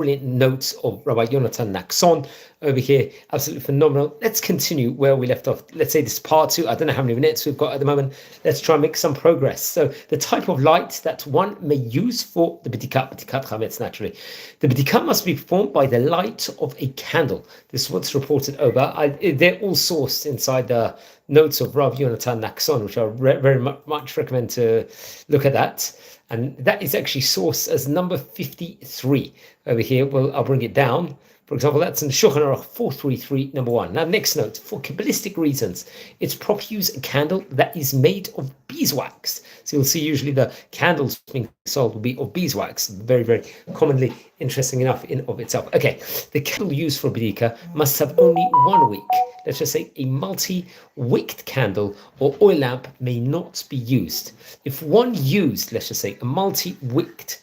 brilliant notes of Rabbi Yonatan Nakson over here. Absolutely phenomenal. Let's continue where we left off. Let's say this is part 2. I don't know how many minutes we've got at the moment. Let's try and make some progress. So the type of light that one may use for the Bedikat Hametz, naturally. The Bedikat must be performed by the light of a candle. This is what's reported over. They're all sourced inside the notes of Rabbi Yonatan Nakson, which I very much recommend to look at that. And that is actually sourced as number 53 over here. Well, I'll bring it down. For example, that's in the Shulchan Aruch 433, number 1. Now, next note, for Kabbalistic reasons, it's proper to use a candle that is made of beeswax. So you'll see usually the candles being sold will be of beeswax. Very, very commonly, interesting enough in of itself. Okay, the candle used for Bedikat must have only 1 wick. Let's just say a multi-wicked candle or oil lamp may not be used. If one used, let's just say, a multi-wicked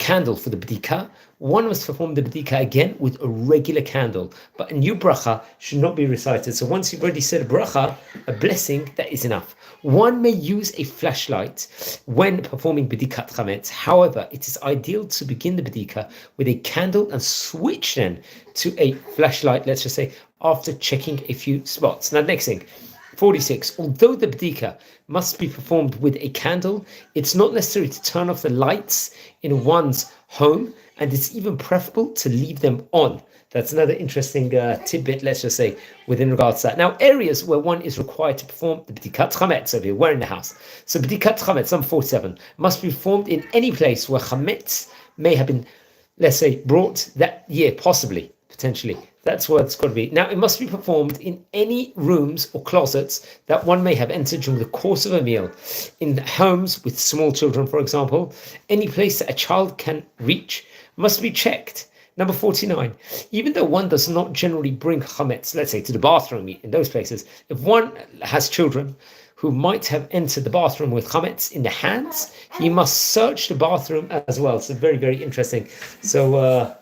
candle for the Bedikat, one must perform the Bedikat again with a regular candle, but a new bracha should not be recited. So once you've already said a bracha, a blessing, that is enough. One may use a flashlight when performing Bedikat Hametz. However, it is ideal to begin the Bedikat with a candle and switch then to a flashlight, let's just say, after checking a few spots. Now, next thing. 46. Although the Bedikat must be performed with a candle, it's not necessary to turn off the lights in one's home, and it's even preferable to leave them on. That's another interesting tidbit, let's just say, within regards to that. Now, areas where one is required to perform the Bedikat Hametz over here, where in the house. So Bedikat Hametz, number 47, must be performed in any place where Hametz may have been, let's say, brought that year, possibly, potentially. That's what it's got to be. Now, it must be performed in any rooms or closets that one may have entered during the course of a meal. In homes with small children, for example, any place that a child can reach must be checked. Number 49, even though one does not generally bring chametz, let's say, to the bathroom in those places, if one has children who might have entered the bathroom with chametz in the hands, he must search the bathroom as well. So very, very interesting. So,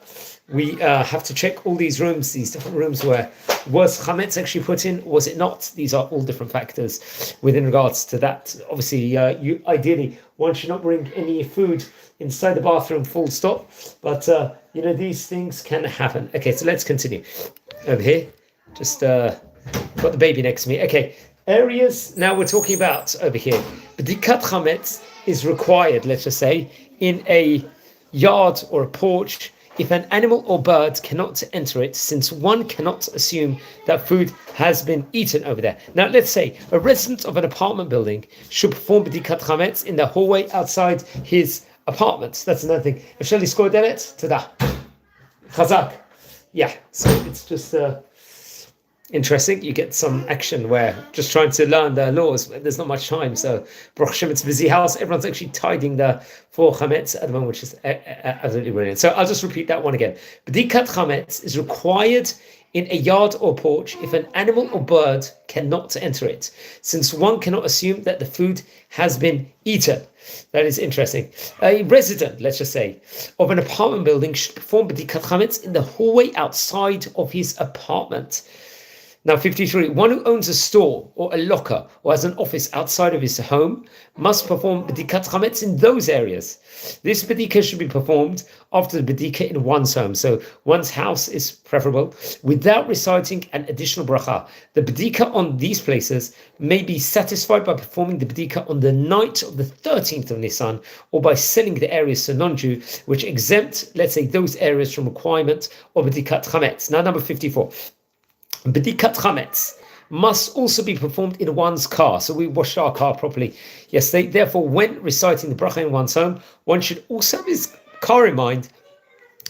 we have to check all these rooms, these different rooms where was chametz actually put in, was it not? These are all different factors within regards to that. Obviously, ideally, one should not bring any food inside the bathroom, full stop. But, these things can happen. Okay, so let's continue. Over here, just got the baby next to me. Okay, areas, now we're talking about over here. Bedikat Hametz is required, let's just say, in a yard or a porch, if an animal or bird cannot enter it, since one cannot assume that food has been eaten over there. Now, let's say a resident of an apartment building should perform Bedikat Hametz in the hallway outside his apartment. That's another thing. If Shali scored Demet, tada. Chazak. Yeah, so it's just interesting. You get some action where just trying to learn the laws, there's not much time. So, Baruch Hashem, it's a busy house. Everyone's actually tidying the for chametz at the moment, which is absolutely brilliant. So I'll just repeat that one again. Bedikat Hametz is required in a yard or porch if an animal or bird cannot enter it, since one cannot assume that the food has been eaten. That is interesting. A resident, let's just say, of an apartment building should perform Bedikat Hametz in the hallway outside of his apartment. Now, 53, one who owns a store or a locker or has an office outside of his home must perform Bedikat Hametz in those areas. This Bedikat should be performed after the Bedikat in one's home, so one's house is preferable, without reciting an additional bracha. The Bedikat on these places may be satisfied by performing the Bedikat on the night of the 13th of Nisan, or by selling the areas to non-Jew, which exempt, let's say, those areas from requirement of Bedikat Hametz. Now, number 54. Bedikat Hametz must also be performed in one's car. So we washed our car properly yesterday. Therefore, when reciting the bracha in one's home, one should also have his car in mind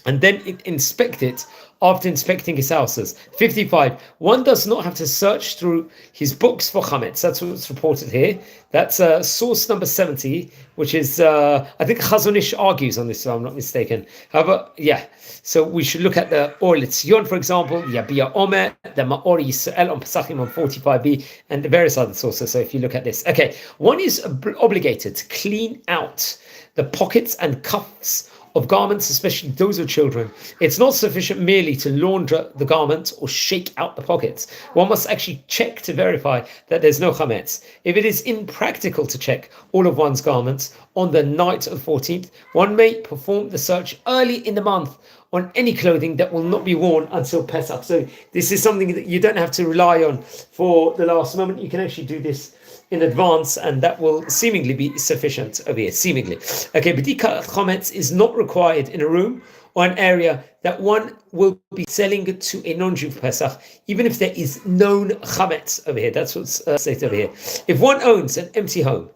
and then inspect it after inspecting his houses. 55. One does not have to search through his books for chametz. That's what's reported here. That's source number 70, which is, I think Chazon Ish argues on this, if I'm not mistaken. However, yeah, so we should look at the Or Letzion, for example, Yabia Omer, the Ma'or Yisrael on Pesachim on 45b, and the various other sources. So if you look at this. Okay, one is obligated to clean out the pockets and cuffs of garments, especially those of children. It's not sufficient merely to launder the garment or shake out the pockets. One must actually check to verify that there's no chametz. If it is impractical to check all of one's garments on the night of the 14th, one may perform the search early in the month on any clothing that will not be worn until Pesach. So this is something that you don't have to rely on for the last moment. You can actually do this in advance, and that will seemingly be sufficient over here. Seemingly. Okay, Bedikat Hametz is not required in a room or an area that one will be selling to a non-Jew for Pesach, even if there is known Hametz over here. That's what's stated over here. If one owns an empty home,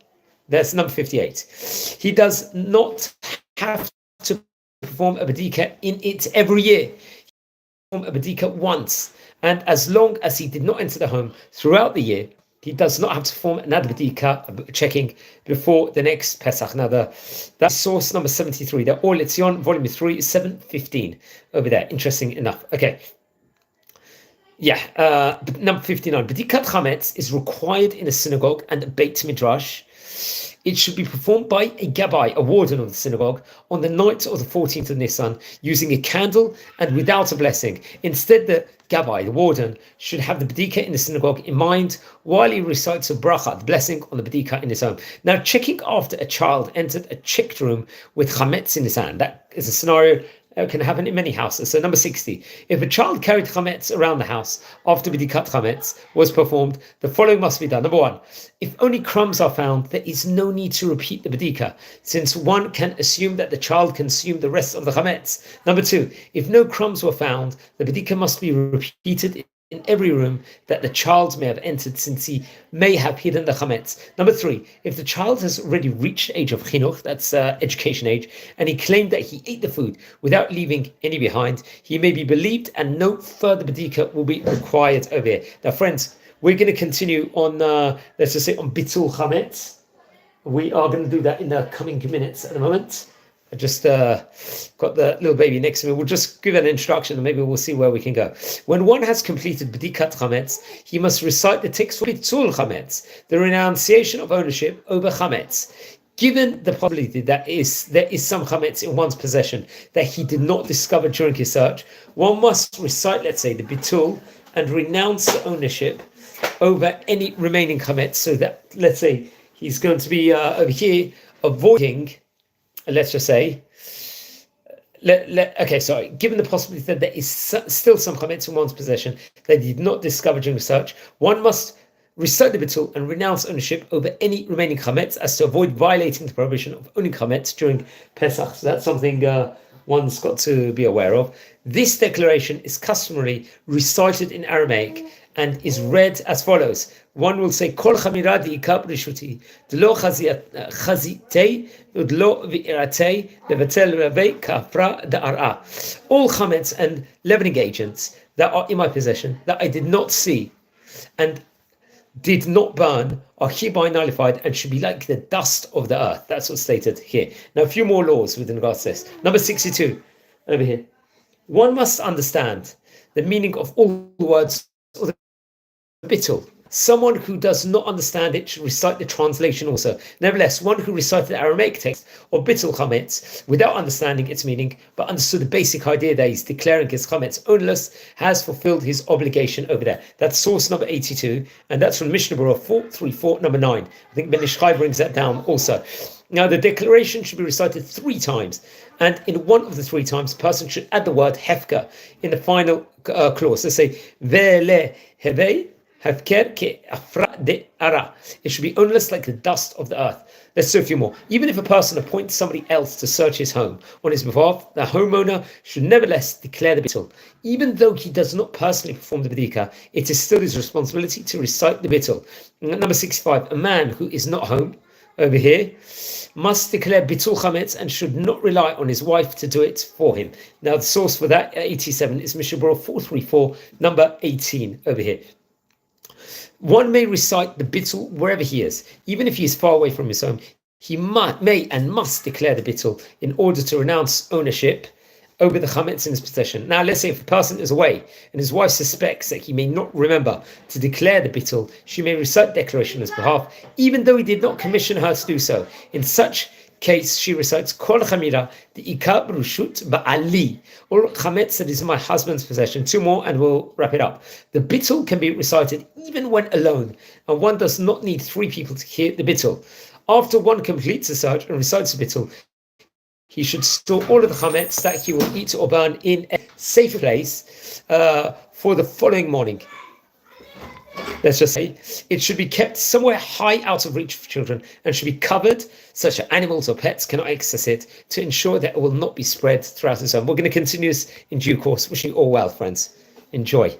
that's number 58, he does not have to perform a Bedikat in it every year. He perform a Bedikat once, and as long as he did not enter the home throughout the year, he does not have to perform another Bedikat checking before the next Pesach. Now, that's source number 73. The Or Letzion, volume 3, 715 over there. Interesting enough. Okay. Yeah. Number 59. Bedikat Hametz is required in a synagogue and a Beit Midrash. It should be performed by a gabbai, a warden of the synagogue, on the night of the 14th of Nisan, using a candle and without a blessing. Instead, the gabbai, the warden, should have the Bedikat in the synagogue in mind while he recites a bracha, the blessing on the Bedikat in his home. Now, checking after a child entered a checked room with chametz in his hand. That is a scenario can happen in many houses. So number 60, if a child carried chametz around the house after Bedikat Hametz was performed, the following must be done. Number 1, if only crumbs are found, there is no need to repeat the Bedikat, since one can assume that the child consumed the rest of the chametz. Number 2, if no crumbs were found, the Bedikat must be repeated in every room that the child may have entered, since he may have hidden the chametz. Number 3, if the child has already reached the age of chinuch, that's education age, and he claimed that he ate the food without leaving any behind, he may be believed and no further Bedikat will be required over here. Now, friends, we're going to continue on, let's just say, on bitul chametz. We are going to do that in the coming minutes at the moment. I just got the little baby next to me. We'll just give an introduction and maybe we'll see where we can go. When one has completed Bedikat Hametz, he must recite the text for Bitul Hametz, the renunciation of ownership over Hametz. Given the possibility that there is some Hametz in one's possession that he did not discover during his search, one must recite, let's say, the Bitul and renounce the ownership over any remaining Hametz, so that, let's say, he's going to be over here avoiding, let's just say, given the possibility that there is still some chametz in one's possession that he did not discover during research, one must recite the bitul and renounce ownership over any remaining chametz, as to avoid violating the prohibition of owning chametz during Pesach. So that's something one's got to be aware of. This declaration is customarily recited in Aramaic and is read as follows. One will say, Kol chamira di'ikab rishuti, d'lo chazitei, d'lo v'iratei, levatel rabei kafra da'ara. All chametz and leavening agents that are in my possession, that I did not see and did not burn, are hereby nullified and should be like the dust of the earth. That's what's stated here. Now, a few more laws with regards to this. Number 62, over here. One must understand the meaning of all the words or the bitul. Someone who does not understand it should recite the translation also. Nevertheless, one who recited the Aramaic text of bitul chametz without understanding its meaning, but understood the basic idea that he's declaring his chametz ownerless, has fulfilled his obligation over there. That's source number 82, and that's from Mishnah Berurah 434, number 9. I think Ben Ish Chai brings that down also. Now, the declaration should be recited 3 times, and in one of the 3 times, the person should add the word hefka in the final clause. Let's say, Ve'le hevei Hafker ke afra de ara. It should be ownerless like the dust of the earth. Let's do a few more. Even if a person appoints somebody else to search his home on his behalf, the homeowner should nevertheless declare the bitul. Even though he does not personally perform the bedika, it is still his responsibility to recite the bitul. Number 65, a man who is not home, over here, must declare bitul chametz and should not rely on his wife to do it for him. Now, the source for that, 87, is Mishnah Berurah 434, number 18, over here. One may recite the bitul wherever he is, even if he is far away from his home. He may and must declare the bitul in order to renounce ownership over the chametz in his possession. Now, let's say if a person is away and his wife suspects that he may not remember to declare the bitul, she may recite the declaration on his behalf, even though he did not commission her to do so. In such case, she recites Kol Chamira, the Ikab Rushut Ba'ali, or Chametz that is in my husband's possession. 2 more and we'll wrap it up. The bitul can be recited even when alone, and one does not need 3 people to hear the bitul. After one completes the search and recites the bitul, he should store all of the chametz that he will eat or burn in a safe place for the following morning. Let's just say it should be kept somewhere high out of reach for children and should be covered such that animals or pets cannot access it, to ensure that it will not be spread throughout the zone. We're going to continue this in due course. Wishing you all well, friends. Enjoy.